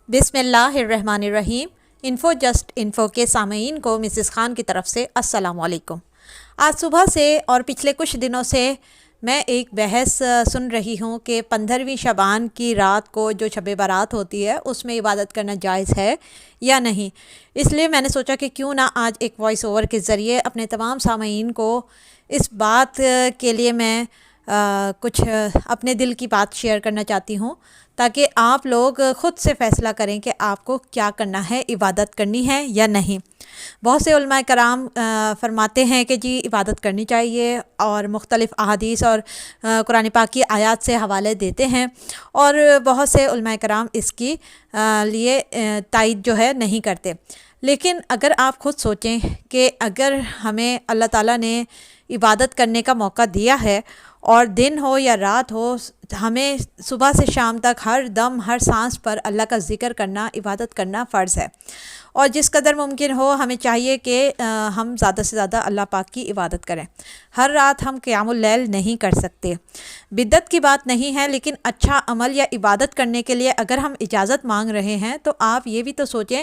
بسم اللہ الرحمن الرحیم۔ انفو جسٹ انفو کے سامعین کو مسز خان کی طرف سے السلام علیکم۔ آج صبح سے اور پچھلے کچھ دنوں سے میں ایک بحث سن رہی ہوں کہ 15ویں شعبان کی رات کو جو شب برات ہوتی ہے اس میں عبادت کرنا جائز ہے یا نہیں۔ اس لیے میں نے سوچا کہ کیوں نہ آج ایک وائس اوور کے ذریعے اپنے تمام سامعین کو اس بات کے لیے میں کچھ اپنے دل کی بات شیئر کرنا چاہتی ہوں، تاکہ آپ لوگ خود سے فیصلہ کریں کہ آپ کو کیا کرنا ہے، عبادت کرنی ہے یا نہیں۔ بہت سے علماء کرام فرماتے ہیں کہ جی عبادت کرنی چاہیے، اور مختلف احادیث اور قرآن پاک کی آیات سے حوالے دیتے ہیں، اور بہت سے علماء کرام اس کی لیے تائید جو ہے نہیں کرتے۔ لیکن اگر آپ خود سوچیں کہ اگر ہمیں اللہ تعالیٰ نے عبادت کرنے کا موقع دیا ہے، اور دن ہو یا رات ہو، ہمیں صبح سے شام تک ہر دم ہر سانس پر اللہ کا ذکر کرنا، عبادت کرنا فرض ہے، اور جس قدر ممکن ہو ہمیں چاہیے کہ ہم زیادہ سے زیادہ اللہ پاک کی عبادت کریں۔ ہر رات ہم قیام اللیل نہیں کر سکتے، بدعت کی بات نہیں ہے، لیکن اچھا عمل یا عبادت کرنے کے لیے اگر ہم اجازت مانگ رہے ہیں تو آپ یہ بھی تو سوچیں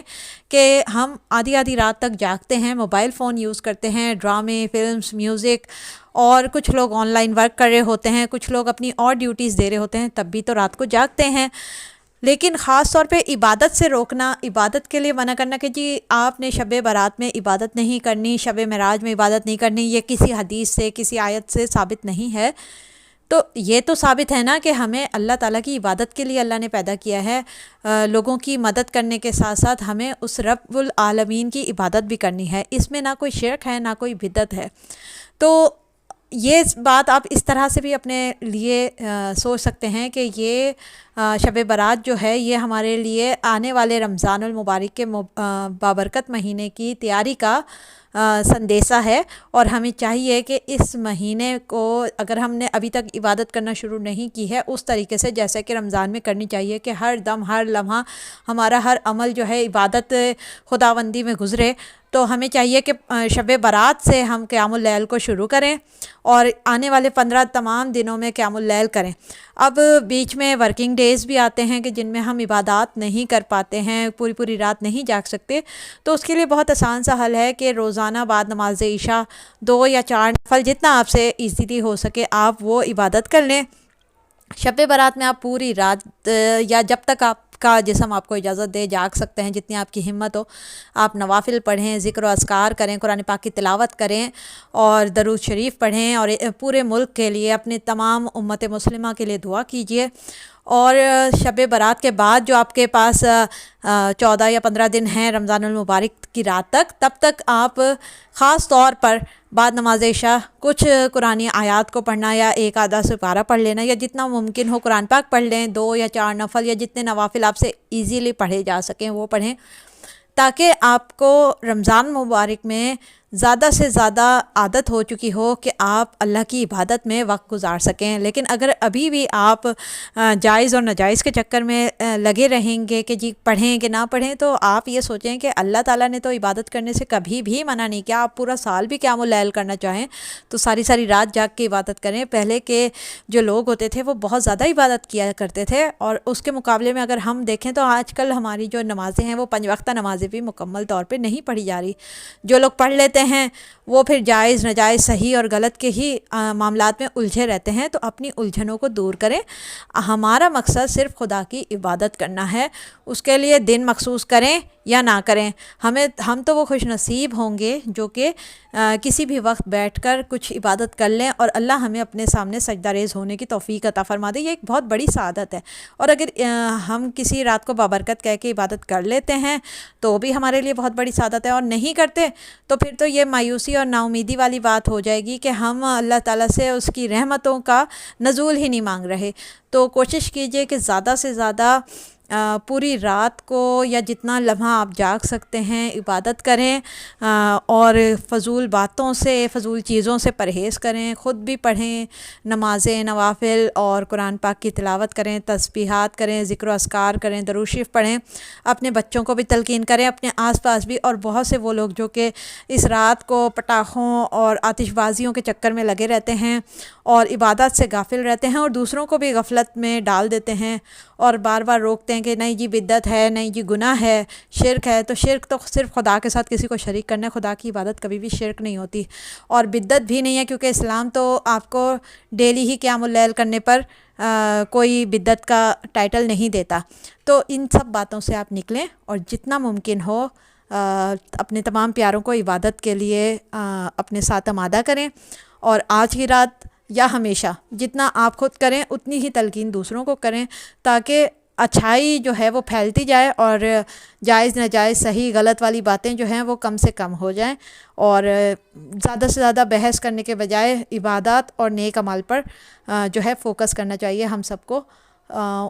کہ ہم آدھی آدھی رات تک جاگتے ہیں، موبائل فون یوز کرتے ہیں، ڈرامے، فلمز، میوزک، اور کچھ لوگ آن لائن ورک کر رہے ہوتے ہیں، کچھ لوگ اپنی اور ڈیوٹیز دے رہے ہوتے ہیں، تب بھی تو رات کو جاگتے ہیں۔ لیکن خاص طور پہ عبادت سے روکنا، عبادت کے لیے منع کرنا کہ جی آپ نے شب برات میں عبادت نہیں کرنی، شب معراج میں عبادت نہیں کرنی، یہ کسی حدیث سے، کسی آیت سے ثابت نہیں ہے۔ تو یہ تو ثابت ہے نا کہ ہمیں اللہ تعالیٰ کی عبادت کے لیے اللہ نے پیدا کیا ہے، لوگوں کی مدد کرنے کے ساتھ ساتھ ہمیں اس رب العالمین کی عبادت بھی کرنی ہے۔ اس میں نہ کوئی شرک ہے، نہ کوئی بدعت ہے۔ تو یہ بات آپ اس طرح سے بھی اپنے لیے سوچ سکتے ہیں کہ یہ شب برات جو ہے یہ ہمارے لیے آنے والے رمضان المبارک کے بابرکت مہینے کی تیاری کا سندیسہ ہے، اور ہمیں چاہیے کہ اس مہینے کو اگر ہم نے ابھی تک عبادت کرنا شروع نہیں کی ہے اس طریقے سے جیسے کہ رمضان میں کرنی چاہیے، کہ ہر دم ہر لمحہ ہمارا ہر عمل جو ہے عبادت خداوندی میں گزرے، تو ہمیں چاہیے کہ شب برات سے ہم قیام اللیل کو شروع کریں، اور آنے والے 15 تمام دنوں میں قیام اللیل کریں۔ اب بیچ میں ورکنگ ڈیز بھی آتے ہیں کہ جن میں ہم عبادات نہیں کر پاتے ہیں، پوری پوری رات نہیں جاگ سکتے، تو اس کے لیے بہت آسان سا حل ہے کہ روزانہ بعد نماز عشاء 2 یا 4 نفل جتنا آپ سے ایزیلی ہو سکے آپ وہ عبادت کر لیں۔ شب برات میں آپ پوری رات یا جب تک آپ کا جسم آپ کو اجازت دے جاگ سکتے ہیں، جتنی آپ کی ہمت ہو، آپ نوافل پڑھیں، ذکر و اذکار کریں، قرآن پاک کی تلاوت کریں، اور درود شریف پڑھیں، اور پورے ملک کے لیے، اپنے تمام امت مسلمہ کے لیے دعا کیجیے۔ اور شب برات کے بعد جو آپ کے پاس 14 یا 15 دن ہیں رمضان المبارک کی رات تک، تب تک آپ خاص طور پر بعد نماز عشاء کچھ قرآنی آیات کو پڑھنا، یا ایک آدھا سپارہ پڑھ لینا، یا جتنا ممکن ہو قرآن پاک پڑھ لیں، 2 یا 4 نفل، یا جتنے نوافل آپ سے ایزیلی پڑھے جا سکیں وہ پڑھیں، تاکہ آپ کو رمضان مبارک میں زیادہ سے زیادہ عادت ہو چکی ہو کہ آپ اللہ کی عبادت میں وقت گزار سکیں۔ لیکن اگر ابھی بھی آپ جائز اور ناجائز کے چکر میں لگے رہیں گے کہ جی پڑھیں کہ نہ پڑھیں، تو آپ یہ سوچیں کہ اللہ تعالیٰ نے تو عبادت کرنے سے کبھی بھی منع نہیں کیا۔ آپ پورا سال بھی قیام اللیل کرنا چاہیں تو ساری ساری رات جاگ کے عبادت کریں۔ پہلے کے جو لوگ ہوتے تھے وہ بہت زیادہ عبادت کیا کرتے تھے، اور اس کے مقابلے میں اگر ہم دیکھیں تو آج کل ہماری جو نمازیں ہیں وہ 5 وقتہ نمازیں بھی مکمل طور پہ نہیں پڑھی جا رہی۔ جو لوگ پڑھ لیتے ہیں وہ پھر جائز ناجائز صحیح اور غلط کے ہی معاملات میں الجھے رہتے ہیں۔ تو اپنی الجھنوں کو دور کریں، ہمارا مقصد صرف خدا کی عبادت کرنا ہے۔ اس کے لیے دن مخصوص کریں یا نہ کریں، ہم تو وہ خوش نصیب ہوں گے جو کہ کسی بھی وقت بیٹھ کر کچھ عبادت کر لیں، اور اللہ ہمیں اپنے سامنے سجدہ ریز ہونے کی توفیق عطا فرما دے۔ یہ ایک بہت بڑی سعادت ہے، اور اگر ہم کسی رات کو بابرکت کہہ کے عبادت کر لیتے ہیں تو بھی ہمارے لیے بہت بڑی سعادت ہے، اور نہیں کرتے تو پھر تو یہ مایوسی اور نا امیدی والی بات ہو جائے گی کہ ہم اللہ تعالیٰ سے اس کی رحمتوں کا نزول ہی نہیں مانگ رہے۔ تو کوشش کیجئے کہ زیادہ سے زیادہ پوری رات کو یا جتنا لمحہ آپ جاگ سکتے ہیں عبادت کریں، اور فضول باتوں سے، فضول چیزوں سے پرہیز کریں، خود بھی پڑھیں، نمازیں، نوافل اور قرآن پاک کی تلاوت کریں، تسبیحات کریں، ذکر و اذکار کریں، درود شریف پڑھیں، اپنے بچوں کو بھی تلقین کریں، اپنے آس پاس بھی۔ اور بہت سے وہ لوگ جو کہ اس رات کو پٹاخوں اور آتش بازیوں کے چکر میں لگے رہتے ہیں اور عبادت سے غافل رہتے ہیں، اور دوسروں کو بھی غفلت میں ڈال دیتے ہیں، اور بار بار روکتے ہیں ہیں کہ نہیں جی بدعت ہے، نہیں جی گناہ ہے، شرک ہے، تو شرک تو صرف خدا کے ساتھ کسی کو شریک کرنا ہے۔ خدا کی عبادت کبھی بھی شرک نہیں ہوتی، اور بدعت بھی نہیں ہے، کیونکہ اسلام تو آپ کو ڈیلی ہی قیام اللیل کرنے پر کوئی بدعت کا ٹائٹل نہیں دیتا۔ تو ان سب باتوں سے آپ نکلیں اور جتنا ممکن ہو اپنے تمام پیاروں کو عبادت کے لیے اپنے ساتھ آمادہ کریں، اور آج کی رات یا ہمیشہ جتنا آپ خود کریں اتنی ہی تلقین دوسروں کو کریں، تاکہ اچھائی جو ہے وہ پھیلتی جائے، اور جائز ناجائز صحیح غلط والی باتیں جو ہیں وہ کم سے کم ہو جائیں، اور زیادہ سے زیادہ بحث کرنے کے بجائے عبادات اور نیک اعمال پر جو ہے فوکس کرنا چاہیے ہم سب کو۔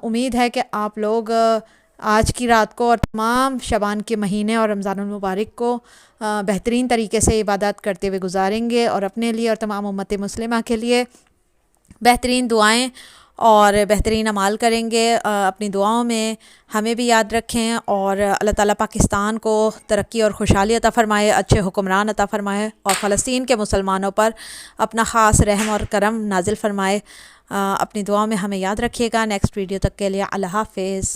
امید ہے کہ آپ لوگ آج کی رات کو اور تمام شعبان کے مہینے اور رمضان المبارک کو بہترین طریقے سے عبادات کرتے ہوئے گزاریں گے، اور اپنے لیے اور تمام امت مسلمہ کے لیے بہترین دعائیں اور بہترین اعمال کریں گے۔ اپنی دعاؤں میں ہمیں بھی یاد رکھیں، اور اللہ تعالیٰ پاکستان کو ترقی اور خوشحالی عطا فرمائے، اچھے حکمران عطا فرمائے، اور فلسطین کے مسلمانوں پر اپنا خاص رحم اور کرم نازل فرمائے۔ اپنی دعاؤں میں ہمیں یاد رکھیے گا۔ نیکسٹ ویڈیو تک کے لیے اللہ حافظ۔